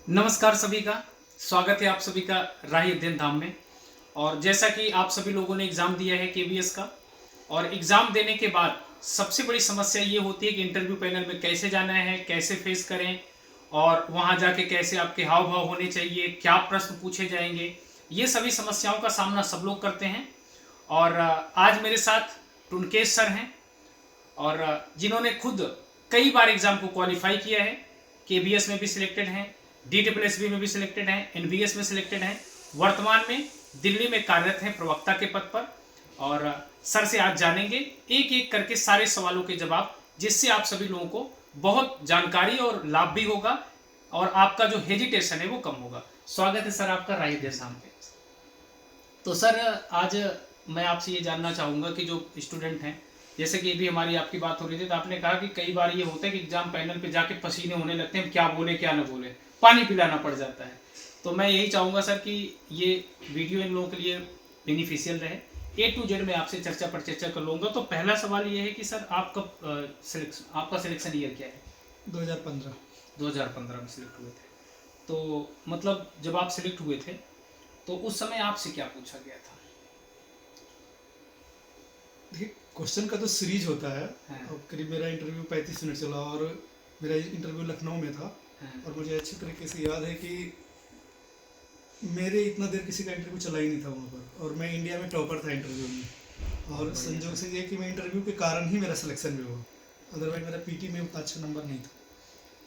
नमस्कार सभी का। स्वागत है आप सभी का राही अध्ययन धाम में। और जैसा कि आप सभी लोगों ने एग्ज़ाम दिया है केवीएस का, और एग्ज़ाम देने के बाद सबसे बड़ी समस्या ये होती है कि इंटरव्यू पैनल में कैसे जाना है, कैसे फेस करें, और वहाँ जाके कैसे आपके हाव भाव होने चाहिए, क्या प्रश्न पूछे जाएंगे। ये सभी समस्याओं का सामना सब लोग करते हैं। और आज मेरे साथ टुनकेश सर हैं, और जिन्होंने खुद कई बार एग्ज़ाम को क्वालिफाई किया है। केबीएस में भी सिलेक्टेड हैं, DSSB में भी सिलेक्टेड हैं, एनबीएस में सिलेक्टेड हैं। वर्तमान में दिल्ली में कार्यरत हैं प्रवक्ता के पद पर। और सर से आज जानेंगे एक एक करके सारे सवालों के जवाब, जिससे आप सभी लोगों को बहुत जानकारी और लाभ भी होगा, और आपका जो हेजिटेशन है वो कम होगा। स्वागत है सर आपका राही अध्ययन पे। तो सर आज मैं आपसे ये जानना चाहूँगा कि जो स्टूडेंट हैं, जैसे कि अभी हमारी आपकी बात हो रही थी, तो आपने कहा कि कई बार ये होता है कि एग्जाम पैनल पे जाके पसीने होने लगते हैं, क्या बोले क्या ना बोले, पानी पिलाना पड़ जाता है। तो मैं यही चाहूँगा सर कि ये वीडियो इन लोगों के लिए बेनिफिशियल रहे। A to Z मैं आपसे चर्चा पर चर्चा कर लूँगा। तो पहला सवाल ये है कि सर आपका सिलेक्शन ईयर क्या है? 2015। 2015 में सिलेक्ट हुए थे। तो मतलब जब आप सिलेक्ट हुए थे तो उस समय आपसे क्या पूछा गया था? देखिए, क्वेश्चन का तो सीरीज होता है। हाँ। अब करीब मेरा इंटरव्यू 35 मिनट चला, और मेरा इंटरव्यू लखनऊ में था। हाँ। और मुझे अच्छी तरीके से याद है कि मेरे इतना देर किसी का इंटरव्यू चला ही नहीं था वहाँ पर, और मैं इंडिया में टॉपर था इंटरव्यू में। और संजोग से ये कि मैं इंटरव्यू के कारण ही मेरा सिलेक्शन भी हुआ, अदरवाइज मेरा पीटी में उतना अच्छा नंबर नहीं था।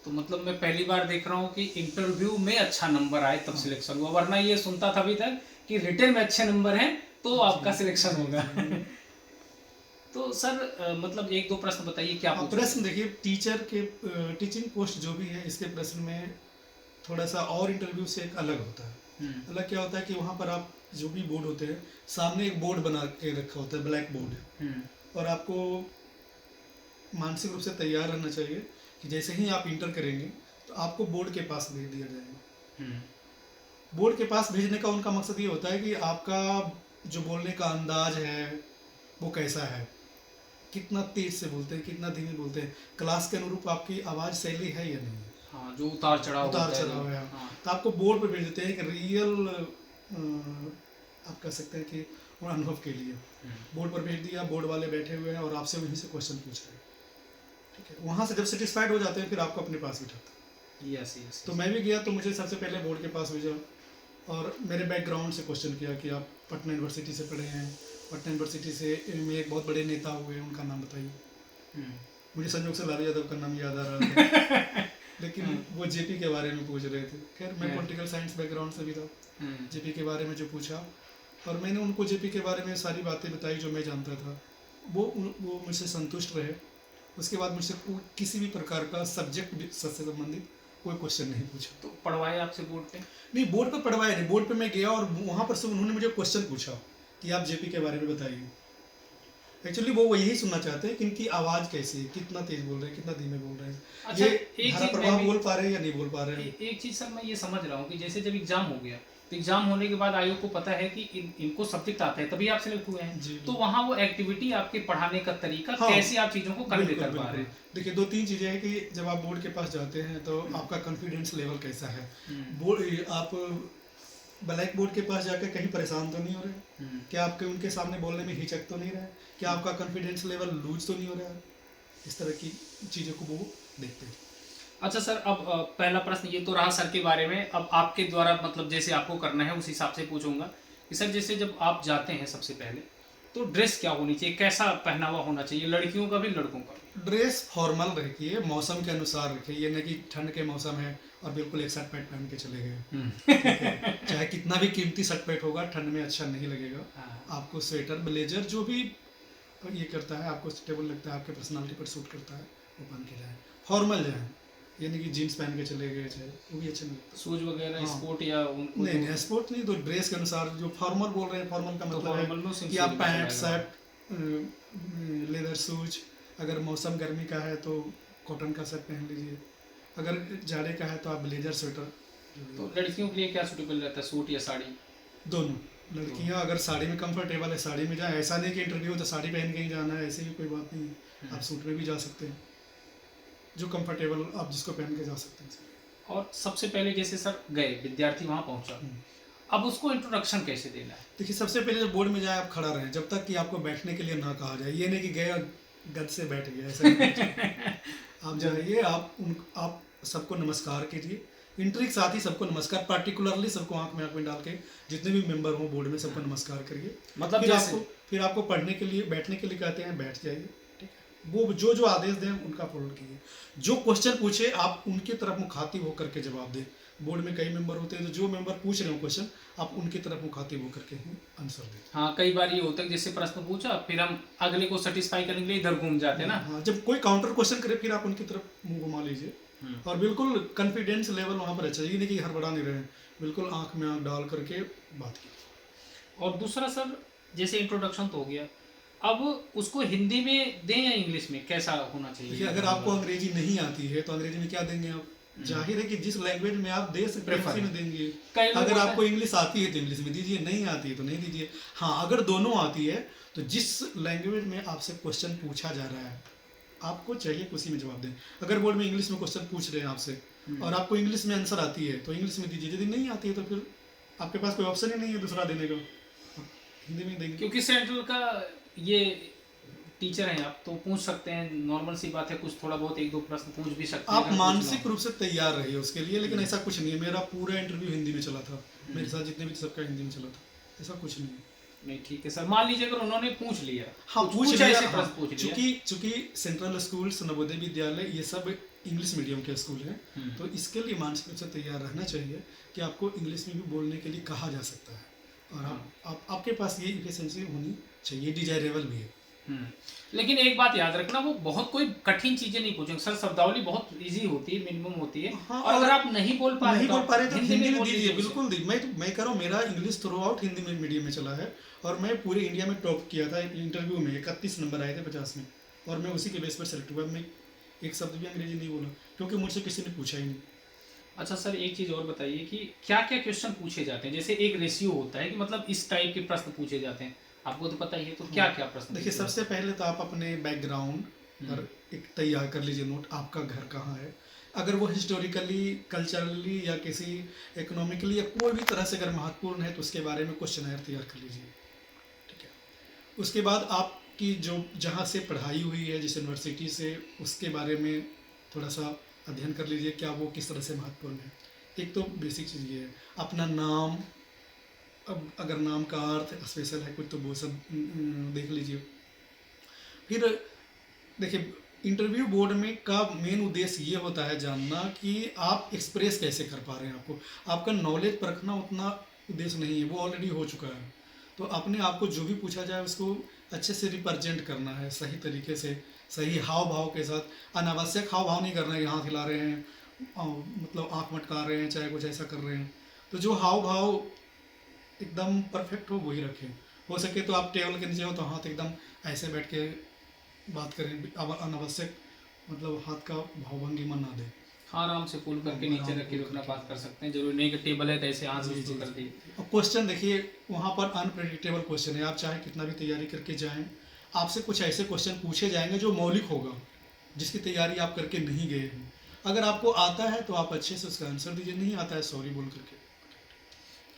तो मतलब मैं पहली बार देख रहा हूँ कि इंटरव्यू में अच्छा नंबर आए तब सिलेक्शन हुआ, वरना ये सुनता था अभी तक कि रिटर्न में अच्छे नंबर हैं तो आपका सिलेक्शन होगा। तो सर मतलब एक दो प्रश्न बताइए क्या पूछा? प्रश्न देखिए, टीचर के टीचिंग पोस्ट जो भी है, इसके प्रश्न में थोड़ा सा और इंटरव्यू से एक अलग होता है। अलग क्या होता है कि वहाँ पर आप जो भी बोर्ड होते हैं, सामने एक बोर्ड बना के रखा होता है, ब्लैक बोर्ड। और आपको मानसिक रूप से तैयार रहना चाहिए कि जैसे ही आप इंटर करेंगे तो आपको बोर्ड के पास भेज दिया जाएगा। बोर्ड के पास भेजने का उनका मकसद ये होता है कि आपका जो बोलने का अंदाज है वो कैसा है, कितना तेज से बोलते हैं, कितना धीमे बोलते हैं, क्लास के अनुरूप आपकी आवाज़ शैली है या नहीं है। हाँ, जो उतार चढ़ाव है। हाँ। तो आपको बोर्ड पे भेज देते हैं कि रियल आप कह सकते हैं कि अनुभव के लिए बोर्ड पर भेज दिया, बोर्ड वाले बैठे हुए हैं और आपसे वहीं से क्वेश्चन पूछ रहे हैं। ठीक है, वहाँ से जब सेटिस्फाइड हो जाते हैं फिर आपको अपने पास बिठाते हैं। यस। तो मैं भी गया, तो मुझे सबसे पहले बोर्ड के पास भेजा और मेरे बैकग्राउंड से क्वेश्चन किया कि आप पटना यूनिवर्सिटी से पढ़े हैं, पटना यूनिवर्सिटी से में एक बहुत बड़े नेता हुए, उनका नाम बताइए। मुझे संजोग से लालू यादव का नाम याद आ रहा था। लेकिन वो जेपी के बारे में पूछ रहे थे। खैर मैं पॉलिटिकल साइंस बैकग्राउंड से भी था। जेपी के बारे में जो पूछा, और मैंने उनको जेपी के बारे में सारी बातें बताई जो मैं जानता था। वो मुझसे संतुष्ट रहे। उसके बाद मुझसे किसी भी प्रकार का सब्जेक्ट से संबंधित कोई क्वेश्चन नहीं पूछा। तो पढ़वाए आपसे बोर्ड पे? नहीं, बोर्ड पे पढ़वाए नहीं। बोर्ड पे मैं गया और वहाँ पर से उन्होंने मुझे क्वेश्चन पूछा कि आप जेपी के बारे में बताइए। एक्चुअली वो यही सुनना चाहते हैं कि इनकी आवाज़ कैसी है, कितना तेज बोल रहे हैं, कितना धीमे बोल रहे हैं। अच्छा, ये धारा प्रभाव बोल पा रहे हैं या नहीं बोल पा रहे हैं। एक चीज़ सर मैं ये समझ रहा हूँ कि जैसे जब एग्जाम हो गया तो एग्जाम होने के बाद आयोग को पता है कि इनको सब्जेक्ट आता है, तभी आप सिलेक्ट हुए हैं। तो वहाँ वो एक्टिविटी, आपके पढ़ाने का तरीका, हाँ, कैसे आप चीज़ों को कन्वे कर पा रहे हैं? देखिए, दो तीन चीज़ें हैं कि जब आप बोर्ड के पास जाते हैं तो आपका कॉन्फिडेंस लेवल कैसा है। बोर्ड आप ब्लैक बोर्ड के पास जाकर कहीं परेशान तो नहीं हो रहे, क्या आपके उनके सामने बोलने में हिचक तो नहीं रहे, क्या आपका कॉन्फिडेंस लेवल लूज तो नहीं हो रहा है। इस तरह की चीज़ों को वो देखते हैं। अच्छा सर, अब पहला प्रश्न ये तो रहा सर के बारे में। अब आपके द्वारा मतलब जैसे आपको करना है उस हिसाब से पूछूंगा कि सर जैसे जब आप जाते हैं सबसे पहले तो ड्रेस क्या होनी चाहिए, कैसा पहनावा होना चाहिए, लड़कियों का भी लड़कों का भी? ड्रेस फॉर्मल रखिए, मौसम के अनुसार रखिए। ये नहीं कि ठंड के मौसम है और बिल्कुल एक शर्ट पैंट पहन के चले गए। चाहे कितना भी कीमती शर्ट पैंट होगा, ठंड में अच्छा नहीं लगेगा। आपको स्वेटर ब्लेजर जो भी ये करता है, आपको सुटेबल लगता है, आपके पर्सनालिटी पर सूट करता है, वो पहन के जाए। फॉर्मल जाए, यानी कि जीन्स पहन के चले गए, चाहे वो भी अच्छा नहीं लगता। शूज वगैरह स्पोर्ट या उनको? नहीं, स्पोर्ट नहीं, तो ड्रेस के अनुसार जो फॉर्मल बोल रहे हैं। फॉर्मल का मतलब है कि आप पैंट शर्ट, लेदर शूज, अगर मौसम गर्मी का है तो कॉटन का शर्ट पहन लीजिए, अगर जाड़े का है तो आप ब्लेजर स्वेटर। तो लड़कियों के लिए क्या सूटेबल रहता है, सूट या साड़ी? दोनों। लड़कियां अगर साड़ी में कंफर्टेबल है, साड़ी में जाए। ऐसा नहीं कि इंटरव्यू तो साड़ी पहन के ही जाना है, ऐसे भी कोई बात नहीं है। आप सूट में भी जा सकते हैं, जो कंफर्टेबल आप जिसको पहन के जा सकते हैं। और सबसे पहले जैसे सर गए विद्यार्थी वहाँ पहुँचा, अब उसको इंट्रोडक्शन कैसे देना है? देखिए, सबसे पहले जब बोर्ड में जाए आप खड़ा रहें, जब तक कि आपको बैठने के लिए ना कहा जाए। ये नहीं कि गए और गद से बैठ गए, ऐसा नहीं। आप जाइए, आप सबको नमस्कार कीजिए। एंट्री के साथ ही सबको नमस्कार, पार्टिकुलरली सबको आंख में डाल के, जितने भी मेंबर हों बोर्ड में, सबको नमस्कार करिए। मतलब फिर आपको पढ़ने के लिए, बैठने के लिए कहते हैं, बैठ जाइए। ठीक है, वो जो जो आदेश दें उनका पालन कीजिए। जो क्वेश्चन पूछे आप उनकी तरफ मुखातिब होकर के जवाब दें। बोर्ड में कई मेंबर होते हैं, तो जो मेंबर पूछ रहे हो क्वेश्चन, आप उनकी तरफ मुखातिब होकर के ही आंसर दें। हाँ, कई बार ये होता है जैसे प्रश्न पूछा, फिर हम अगले को सेटिस्फाई करने के लिए इधर घूम जाते हैं ना। हाँ, जब कोई काउंटर क्वेश्चन करे, फिर आप उनकी तरफ मुंह घुमा लीजिए। और बिल्कुल कॉन्फिडेंस लेवल वहाँ पर अच्छा, ये नहीं कि हड़बड़ा नहीं रहे, बिल्कुल आंख में आंख डाल करके बात की। और दूसरा सर, जैसे इंट्रोडक्शन तो हो गया, अब उसको हिंदी में दें या इंग्लिश में, कैसा होना चाहिए? देखिए, अगर आपको अंग्रेजी नहीं आती है तो अंग्रेजी में क्या देंगे आप? जाहिर है कि जिस लैंग्वेज में आप दे सकते हैं उसी में देंगे। अगर आपको इंग्लिश आती है तो इंग्लिश में दीजिए, नहीं आती है तो नहीं दीजिए। हाँ, अगर दोनों आती है तो जिस लैंग्वेज में आपसे क्वेश्चन पूछा जा रहा है, आपको चाहिए उसी में जवाब दें। अगर बोर्ड में इंग्लिश में क्वेश्चन पूछ रहे हैं आपसे और आपको इंग्लिश में आंसर आती है तो इंग्लिश में दीजिए, यदि नहीं आती है तो फिर आपके पास कोई ऑप्शन ही नहीं है दूसरा देने का, हिंदी में देंगे। क्योंकि सेंट्रल का ये टीचर हैं आप, तो पूछ सकते हैं, नॉर्मल सी बात है, कुछ थोड़ा बहुत एक दो प्रश्न पूछ भी सकते हैं। आप मानसिक रूप से तैयार रहिए उसके लिए, लेकिन ऐसा कुछ नहीं है। मेरा पूरा इंटरव्यू हिंदी में चला था, मेरे साथ जितने भी सबका हिंदी में चला था, ऐसा कुछ नहीं है। नहीं, ठीक है सर, मान लीजिए अगर उन्होंने पूछ लिया, हाँ, पूछ लिया, ऐसे हाँ, प्रश्न पूछ लिया। चूंकि सेंट्रल स्कूल्स, नवोदय विद्यालय, ये सब इंग्लिश मीडियम के स्कूल हैं, तो इसके लिए मानसिक रूप से तैयार रहना चाहिए कि आपको इंग्लिश में भी बोलने के लिए कहा जा सकता है, और आपके पास ये एफिशिएंसी होनी चाहिए, डिजायरेबल भी है। लेकिन एक बात याद रखना, वो बहुत कोई कठिन चीजें नहीं पूछेंगे सर, शब्दावली बहुत इजी होती है, मिनिमम होती है। हाँ, और अगर आप नहीं बोल पा रहे तो हिंदी में दीजिए, बिल्कुल दी। मैं कह रहा हूँ, मेरा इंग्लिश थ्रू आउट हिंदी में मीडियम में चला है, और मैं पूरे इंडिया में टॉप किया था इंटरव्यू में, 31 नंबर आए थे 50 में, और मैं उसी के बेस पर सेलेक्ट हुआ। मैं एक शब्द भी अंग्रेजी नहीं बोला, क्योंकि मुझसे किसी ने पूछा ही नहीं। अच्छा सर, एक चीज और बताइए कि क्या क्या क्वेश्चन पूछे जाते हैं? जैसे एक रेशियो होता है कि मतलब इस टाइप के प्रश्न पूछे जाते हैं, आपको तो पता ही है, तो क्या क्या प्रश्न? देखिए, सबसे पहले तो आप अपने बैकग्राउंड पर एक तैयार कर लीजिए नोट, आपका घर कहाँ है। अगर वो हिस्टोरिकली, कल्चरली या किसी इकोनॉमिकली या कोई भी तरह से अगर महत्वपूर्ण है तो उसके बारे में क्वेश्चन तैयार कर लीजिए। ठीक है, उसके बाद आपकी जो जहाँ से पढ़ाई हुई है, जिस यूनिवर्सिटी से, उसके बारे में थोड़ा सा अध्ययन कर लीजिए, क्या वो किस तरह से महत्वपूर्ण है। एक तो बेसिक चीज़ ये है, अपना नाम, अब अगर नाम का अर्थ स्पेशल है कुछ तो वो सब देख लीजिए। फिर देखिए, इंटरव्यू बोर्ड में का मेन उद्देश्य ये होता है जानना कि आप एक्सप्रेस कैसे कर पा रहे हैं। आपका नॉलेज परखना उतना उद्देश्य नहीं है, वो ऑलरेडी हो चुका है। तो अपने आप को जो भी पूछा जाए उसको अच्छे से रिप्रेजेंट करना है, सही तरीके से, सही हाव भाव के साथ। अनावश्यक हाव भाव नहीं करना है कि हाथ हिला रहे हैं, मतलब आँख मटका रहे हैं, चाहे कुछ ऐसा कर रहे हैं। तो जो हाव भाव एकदम परफेक्ट हो वही रखें। हो सके तो आप टेबल के नीचे हो तो हाथ एकदम ऐसे बैठ के बात करें, अनावश्यक मतलब हाथ का भावभंगिमा ना दें। हाँ, आराम से पुल करके नीचे रख के अपना बात कर सकते हैं, जरूरी नहीं कि टेबल है तो ऐसे हाथ से कर दी। और क्वेश्चन देखिए, वहाँ पर अनप्रेडिक्टेबल क्वेश्चन है, आप चाहे कितना भी तैयारी करके जाएं, आपसे कुछ ऐसे क्वेश्चन पूछे जाएंगे जो मौलिक होगा, जिसकी तैयारी आप करके नहीं गए हैं। अगर आपको आता है तो आप अच्छे से उसका आंसर दीजिए, नहीं आता है सॉरी बोल करके।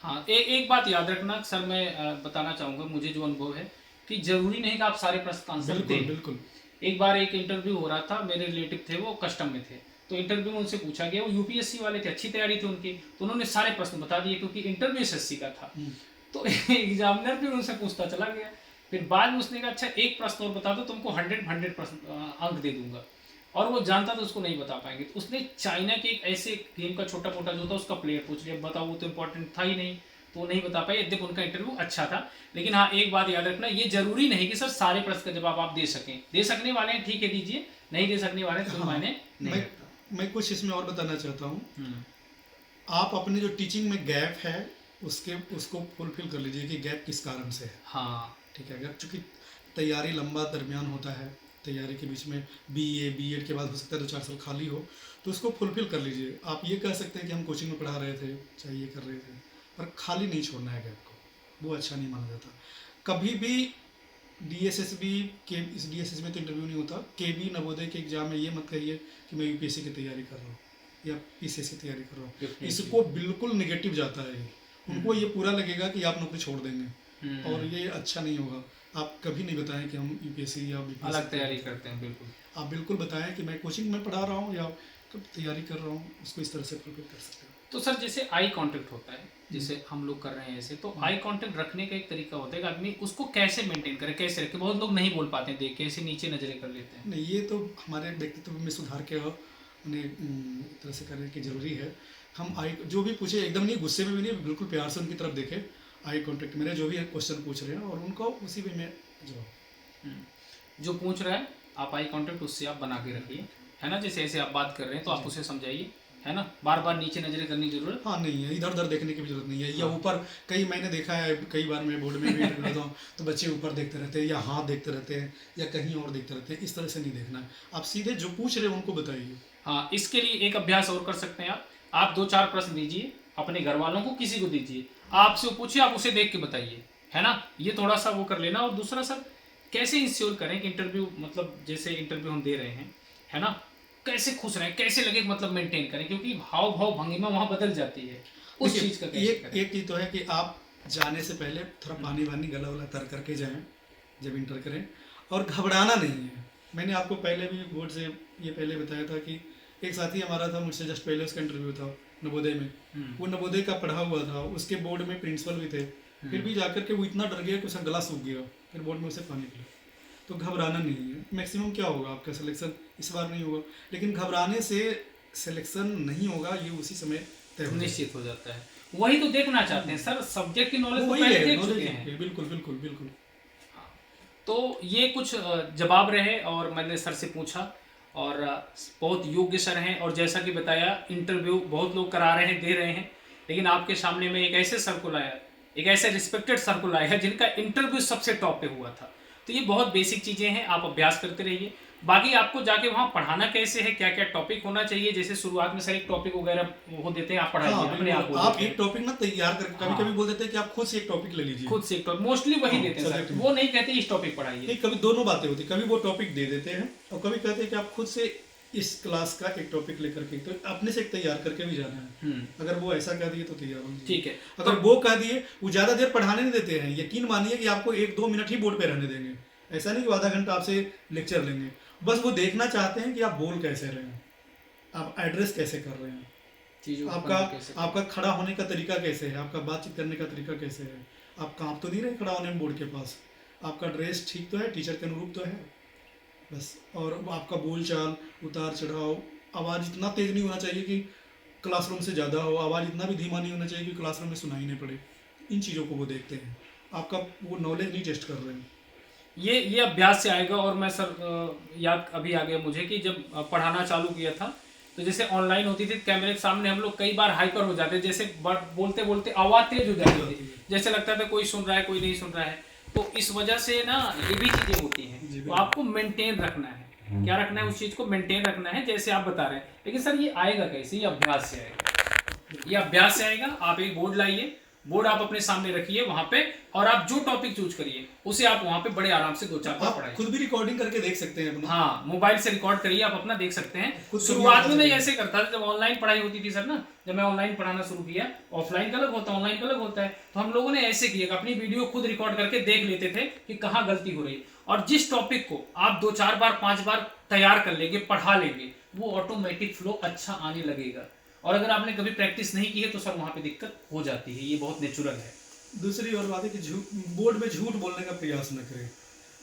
हाँ, एक बात याद रखना सर, मैं बताना चाहूँगा, मुझे जो अनुभव है कि जरूरी नहीं कि आप सारे प्रश्न का आंसर दें। बिल्कुल। एक बार एक इंटरव्यू हो रहा था, मेरे रिलेटिव थे, वो कस्टम में थे, तो इंटरव्यू में उनसे पूछा गया, वो यूपीएससी वाले थे, अच्छी तैयारी थी उनकी, तो उन्होंने सारे प्रश्न बता दिए क्योंकि इंटरव्यू एसएससी का था। तो एग्जामिनर भी उनसे पूछता चला गया, फिर बाद में उसने कहा अच्छा एक प्रश्न और बता दो, तुमको 100 अंक दे दूंगा, और वो जानता था उसको नहीं बता पाएंगे। तो उसने चाइना के एक ऐसे गेम का छोटा मोटा जो था उसका प्लेयर पूछ लिया, बताओ, वो तो इंपॉर्टेंट था ही नहीं, तो वो नहीं बता पाए। यद्यप उनका इंटरव्यू अच्छा था, लेकिन हाँ, एक बात याद रखना, ये जरूरी नहीं कि सर सारे प्रश्न का जवाब आप दे सकें। दे सकने वाले हैं ठीक है दीजिए, नहीं दे सकने वाले कोई मायने नहीं। मैं कुछ इसमें और बताना चाहता हूँ। आप अपने जो टीचिंग में गैप है उसको फुलफिल कर लीजिए कि गैप किस कारण से है। हाँ, ठीक है, अगर चूंकि तैयारी लंबा दरमियान होता है, तैयारी के बीच में बीए बीएड के बाद हो सकता है 2-4 साल खाली हो, तो उसको फुलफिल कर लीजिए। आप ये कह सकते हैं कि हम कोचिंग में पढ़ा रहे थे, चाहे ये कर रहे थे, पर खाली नहीं छोड़ना है गैप को, वो अच्छा नहीं माना जाता। कभी भी डीएसएसबी के, इस डीएसएस में तो इंटरव्यू नहीं होता, केबी नवोदय के एग्जाम में ये मत कहिए कि मैं यूपीएससी की तैयारी कर रहा हूँ, या पीसीएस की तैयारी कर रहा हूँ, Definitely. इसको बिल्कुल निगेटिव जाता है। उनको ये पूरा लगेगा कि आप नौकरी छोड़ देंगे, और ये अच्छा नहीं होगा। आप कभी नहीं बताएं कि हम यूपीएससी या बीपीएससी अलग तैयारी करते हैं। बिल्कुल, आप बिल्कुल बताएं कि मैं कोचिंग में पढ़ा रहा हूँ या कब तैयारी कर रहा हूँ, उसको इस तरह से प्रिपेयर कर सकते हैं। तो सर जैसे आई कांटेक्ट होता है, जैसे हम लोग कर रहे हैं ऐसे, तो आई कांटेक्ट रखने का एक तरीका होता है कि आदमी उसको कैसे मेंटेन करे, कैसे रखे। बहुत लोग नहीं बोल पाते हैं, देख के ऐसे नीचे नजरें कर लेते हैं। नहीं, ये तो हमारे व्यक्तित्व में सुधार के उन्हें एक तरह से करने की जरूरी है। हम आई जो भी पूछे एकदम नहीं, गुस्से में भी नहीं, बिल्कुल प्यार से उनकी तरफ देखे, आई कांटेक्ट मेरे जो भी क्वेश्चन पूछ रहे हैं, और उनको उसी वे में जवाब। जो पूछ रहा है आप आई कांटेक्ट उससे आप बना के रखिए, है ना। जैसे ऐसे आप बात कर रहे हैं तो आप उसे समझाइए, है ना। बार बार नीचे नजरें करने की जरूरत हाँ नहीं है, इधर उधर देखने की भी जरूरत नहीं है, या ऊपर। कई मैंने देखा है, कई बार मैं बोर्ड में भी इंटरव्यू लेता हूँ तो बच्चे ऊपर देखते रहते हैं, या हाथ देखते रहते हैं, या कहीं और देखते रहते हैं। इस तरह से नहीं देखना है, आप सीधे जो पूछ रहे हैं उनको बताइए। हाँ, इसके लिए एक अभ्यास और कर सकते हैं आप 2-4 प्रश्न दीजिए अपने घर वालों को, किसी को दीजिए, आपसे वो पूछिए, आप उसे देख के बताइए, है ना। ये थोड़ा सा वो कर लेना। और दूसरा सर, कैसे इंश्योर करें कि इंटरव्यू, मतलब जैसे इंटरव्यू हम दे रहे हैं, है ना, कैसे खुश रहें, कैसे लगे, मतलब मेंटेन करें, क्योंकि हाव भाव भंगिमा वहाँ बदल जाती है। उस चीज़ का कैसे करें? एक चीज़ तो है कि आप जाने से पहले थोड़ा पानी वानी गला वला तर करके जाएं जब इंटर करें, और घबराना नहीं है। मैंने आपको पहले भी बोर्ड से ये पहले बताया था कि एक साथी हमारा था, मुझसे जस्ट पहले उसका इंटरव्यू था नवोदय में। वो नवोदय का पढ़ा हुआ था, उसके बोर्ड में प्रिंसिपल भी थे, फिर भी जाकर के वो इतना डर गया कि उसका गला सूख गया, फिर बोर्ड में उसे पानी पिला। तो घबराना नहीं है। मैक्सिमम क्या होगा, आपका सिलेक्शन इस बार नहीं होगा, लेकिन घबराने से सिलेक्शन नहीं होगा, ये उसी समय तय हो निश्चित हो जाता है। वही तो देखना चाहते हैं सर, सब्जेक्ट की नॉलेज तो वही पहले है, देख नॉलेज चुके हैं। बिल्कुल बिल्कुल बिल्कुल। तो ये कुछ जवाब रहे और मैंने सर से पूछा, और बहुत योग्य सर हैं। और जैसा कि बताया, इंटरव्यू बहुत लोग करा रहे हैं, दे रहे हैं, लेकिन आपके सामने में एक ऐसे सर को लाया, एक ऐसे रिस्पेक्टेड सर को लाया है जिनका इंटरव्यू सबसे टॉप पे हुआ था। तो ये बहुत बेसिक चीज़ें हैं, आप अभ्यास करते रहिए। बाकी आपको जाके वहाँ पढ़ाना कैसे है, क्या क्या टॉपिक होना चाहिए, जैसे शुरुआत में सर एक टॉपिक वगैरह वो देते हैं, आप पढ़ाइए हाँ, अपने आप। आप एक टॉपिक ना तैयार करके, कभी कभी बोल देते हैं कि आप खुद से एक टॉपिक ले लीजिए, खुद से एक टॉपिक मोस्टली वही देते हैं सर, वो नहीं कहते इस टॉपिक पढ़ाइए। नहीं, कभी दोनों बातें होती, कभी वो टॉपिक दे देते हैं और कभी कहते हैं कि आप खुद से इस क्लास का एक टॉपिक लेकर के, तो अपने से एक तैयार करके भी जाना है। अगर वो ऐसा कह दिए तो तैयार होंगे, ठीक है। अगर वो कह दिए, वो ज़्यादा देर पढ़ाने नहीं देते हैं, यकीन मानिए कि आपको 1-2 मिनट ही बोर्ड पे रहने देंगे। ऐसा नहीं कि आधा घंटा आपसे लेक्चर लेंगे, बस वो देखना चाहते हैं कि आप बोल कैसे रहे हैं, आप एड्रेस कैसे कर रहे हैं, चीज़ों को आपका खड़ा होने का तरीका कैसे है, आपका बातचीत करने का तरीका कैसे है, आप कांप तो नहीं रहे खड़ा होने में बोर्ड के पास, आपका ड्रेस ठीक तो है, टीचर के अनुरूप तो है, बस। और आपका बोलचाल, उतार चढ़ाव, आवाज़ इतना तेज़ नहीं होना चाहिए कि क्लासरूम से ज़्यादा हो, आवाज़ इतना भी धीमा नहीं होना चाहिए कि क्लासरूम में सुनाई नहीं पड़े। इन चीज़ों को वो देखते हैं, आपका वो नॉलेज नहीं टेस्ट कर रहे हैं। ये अभ्यास से आएगा। और मैं सर याद अभी आ गया मुझे कि जब पढ़ाना चालू किया था, तो जैसे ऑनलाइन होती थी, कैमरे के सामने हम लोग कई बार हाइपर हो जाते, जैसे बोलते बोलते आवाज़ तेज हो जाती थी, जैसे लगता था कोई सुन रहा है, कोई नहीं सुन रहा है। तो इस वजह से ना ये भी चीज़ें होती हैं, तो आपको मेंटेन रखना है। क्या रखना है, उस चीज़ को मेंटेन रखना है, जैसे आप बता रहे हैं। लेकिन सर ये आएगा कैसे, ये अभ्यास से आएगा, ये अभ्यास से आएगा। आप एक बोर्ड लाइए, बोर्ड आप अपने सामने रखिए वहां पे, और आप जो टॉपिक चूज करिए उसे आप वहां पे बड़े आराम से 2-4 बार पढ़ाइए। खुद भी रिकॉर्डिंग करके देख सकते हैं अपना। हाँ, मोबाइल से रिकॉर्ड करिए, आप अपना देख सकते हैं। शुरुआत में मैं ऐसे करता था, जब ऑनलाइन पढ़ाई होती थी सर ना, जब मैं ऑनलाइन पढ़ाना शुरू किया, ऑफलाइन का अलग होता है, ऑनलाइन का अलग होता है, तो हम लोगों ने ऐसे किया कि अपनी वीडियो खुद रिकॉर्ड करके देख लेते थे कि कहाँ गलती हो रही है। और जिस टॉपिक को आप 2-4 बार 5 बार तैयार कर लेंगे, पढ़ा लेंगे, वो ऑटोमेटिक फ्लो अच्छा आने लगेगा। और अगर आपने कभी प्रैक्टिस नहीं की है तो सर वहाँ पे दिक्कत हो जाती है, ये बहुत नेचुरल है। दूसरी और बात है कि बोर्ड में झूठ बोलने का प्रयास न करें।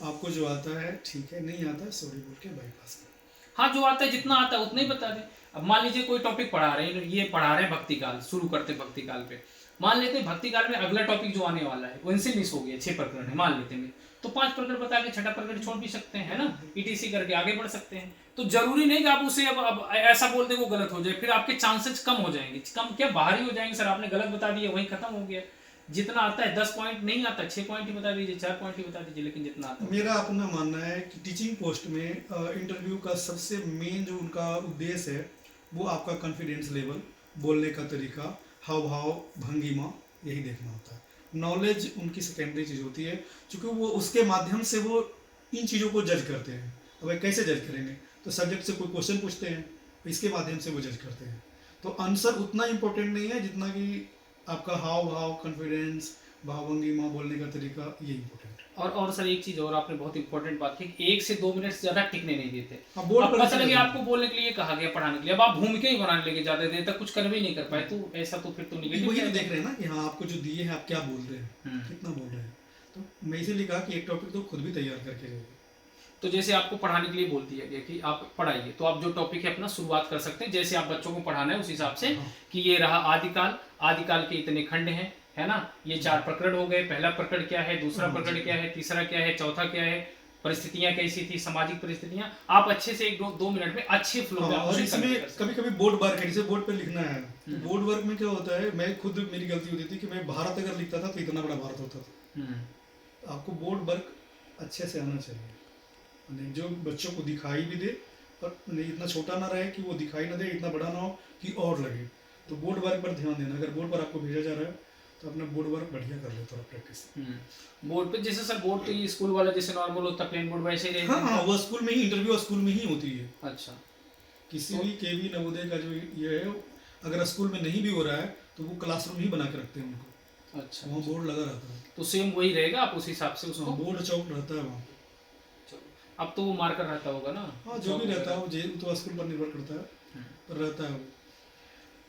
आपको जो आता है ठीक है, नहीं आता है सॉरी बोल के बाईपास करें। हाँ, जो आता है, जितना आता है उतना ही बता दें। अब मान लीजिए कोई टॉपिक पढ़ा रहे हैं, ये पढ़ा रहे हैं भक्ति काल, शुरू करते भक्ति काल पे, मान लेते हैं भक्ति काल में अगला टॉपिक जो आने वाला है वो इनसे मिस हो गया, 6 प्रकरण है मान लेते हैं, तो 5 प्रकरण बता के 6ठा प्रकरण छोड़ भी सकते हैं, है ना, ईटीसी करके आगे बढ़ सकते हैं। तो जरूरी नहीं कि आप उसे अब ऐसा बोल दे वो गलत हो जाए, फिर आपके चांसेस कम हो जाएंगे, कम क्या बाहर ही हो जाएंगे। सर आपने गलत बता दिया, वही खत्म हो गया। जितना आता है 10 पॉइंट नहीं आता, 6 पॉइंट ही बता दीजिए, 4 पॉइंट ही बता दीजिए, लेकिन जितना आता है। मेरा अपना मानना है कि टीचिंग पोस्ट में इंटरव्यू का सबसे मेन जो उनका उद्देश्य है वो आपका कॉन्फिडेंस लेवल, बोलने का तरीका, हाव भाव, भंगिमा, यही देखना होता है। नॉलेज उनकी सेकेंडरी चीज़ होती है, क्योंकि वो उसके माध्यम से वो इन चीज़ों को जज करते हैं। अब कैसे जज करेंगे, तो सब्जेक्ट से कोई क्वेश्चन पूछते हैं, इसके माध्यम से वो जज करते हैं। तो आंसर उतना इम्पोर्टेंट नहीं है जितना कि आपका हाव भाव, कॉन्फिडेंस, भावभंगिमा, बोलने का तरीका, ये इम्पोर्टेंट है। और सर एक चीज और आपने बहुत इंपॉर्टेंट बात की, 1 से 2 मिनट से ज्यादा टिकने नहीं देते। हाँ, बोर्ड अब पर पता ऐसे लगे करना। आपको बोलने के लिए कहा गया, पढ़ाने के लिए, अब आप भूमिका ही बनाने लगे ज्यादा देर तक, कुछ कर भी नहीं कर पाए, तो ऐसा तो फिर तो वही निगेटिव तो देख रहे हैं ना कि हाँ आपको जो दिए हैं आप क्या बोल रहे हैं, कितना बोल रहे हैं। तो मैं इसीलिए कहा कि एक टॉपिक तो खुद भी तैयार करके जाइए। तो जैसे आपको पढ़ाने के लिए बोल दिया गया कि आप पढ़ाइए, तो आप जो टॉपिक है अपना शुरुआत कर सकते हैं, जैसे आप बच्चों को पढ़ाना है उस हिसाब से, कि ये रहा आदिकाल, आदिकाल के इतने खंड हैं, है ना, ये 4 प्रकरण हो गए, पहला प्रकरण क्या है, दूसरा प्रकरण क्या है, तीसरा क्या है, चौथा क्या है, परिस्थितियां कैसी थी, सामाजिक परिस्थितियां, आप अच्छे से 1-2 मिनट में अच्छे फ्लो में और इसमें कभी कभी बोर्ड वर्क है, जैसे बोर्ड पे लिखना है, तो बोर्ड वर्क में क्या होता है, मैं खुद, मेरी गलती होती थी कि मैं भारत अगर लिखता था तो इतना बड़ा भारत होता था। आपको बोर्ड वर्क अच्छे से आना चाहिए, जो बच्चों को दिखाई भी दे और इतना छोटा ना रहे कि वो दिखाई ना दे, इतना बड़ा ना हो कि और लगे। तो बोर्ड वर्क पर ध्यान देना, अगर बोर्ड पर आपको भेजा जा रहा है तो अपना बोर्ड वर्क बढ़िया कर ले, थोड़ा प्रैक्टिस। बोर्ड पे जैसे सर, बोर्ड तो ये स्कूल वाला जैसे नॉर्मल होता है प्लेन बोर्ड, वैसे ही हाँ हाँ, वो स्कूल में ही, इंटरव्यू स्कूल में ही होती है। अच्छा, किसी भी केवी नवोदय का जो ये है, अगर स्कूल में नहीं भी हो रहा है तो वो क्लासरूम ही बना के रखते हैं उनको। अच्छा, वहाँ बोर्ड लगा रहता है, तो सेम वही रहेगा, आप उस हिसाब से उसको, बोर्ड चौक रहता है वहाँ। अब तो वो मार्कर रहता होगा ना, हाँ, जो भी रहता है वो तो स्कूल पर निर्भर करता है, पर रहता है वो।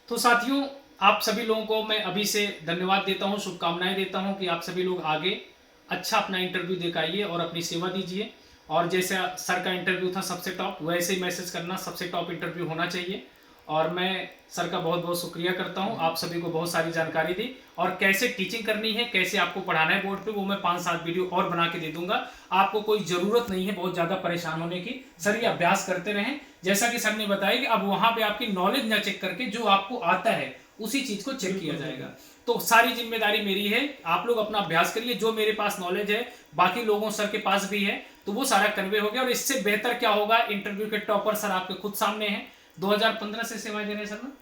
तो साथियों, आप सभी लोगों को मैं अभी से धन्यवाद देता हूं, शुभकामनाएं देता हूं कि आप सभी लोग आगे अच्छा अपना इंटरव्यू दे आइए और अपनी सेवा दीजिए। और जैसे सर का इंटरव्यू था सबसे टॉप, वैसे ही मैसेज करना, सबसे टॉप इंटरव्यू होना चाहिए। और मैं सर का बहुत बहुत शुक्रिया करता हूं, आप सभी को बहुत सारी जानकारी दी, और कैसे टीचिंग करनी है, कैसे आपको पढ़ाना है बोर्ड पे, वो मैं 5-7 वीडियो और बना के दे दूंगा। आपको कोई ज़रूरत नहीं है बहुत ज़्यादा परेशान होने की, सर ये अभ्यास करते रहें। जैसा कि सर ने बताया कि अब वहाँ पे आपकी नॉलेज ना चेक करके जो आपको आता है उसी चीज़ को चेक किया जाएगा। तो सारी जिम्मेदारी मेरी है, आप लोग अपना अभ्यास करिए, जो मेरे पास नॉलेज है बाकी लोगों सर के पास भी है, तो वो सारा कन्वे हो गया। और इससे बेहतर क्या होगा, इंटरव्यू के टॉपर सर आपके खुद सामने हैं, 2015 से सेवाएं दे रहे हैं सर ना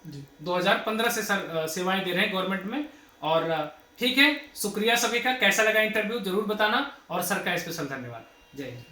जी, 2015 से सर सेवाएं दे रहे हैं गवर्नमेंट में। और ठीक है, शुक्रिया सभी का। कैसा लगा इंटरव्यू जरूर बताना, और सर का स्पेशल धन्यवाद। जय हिंद।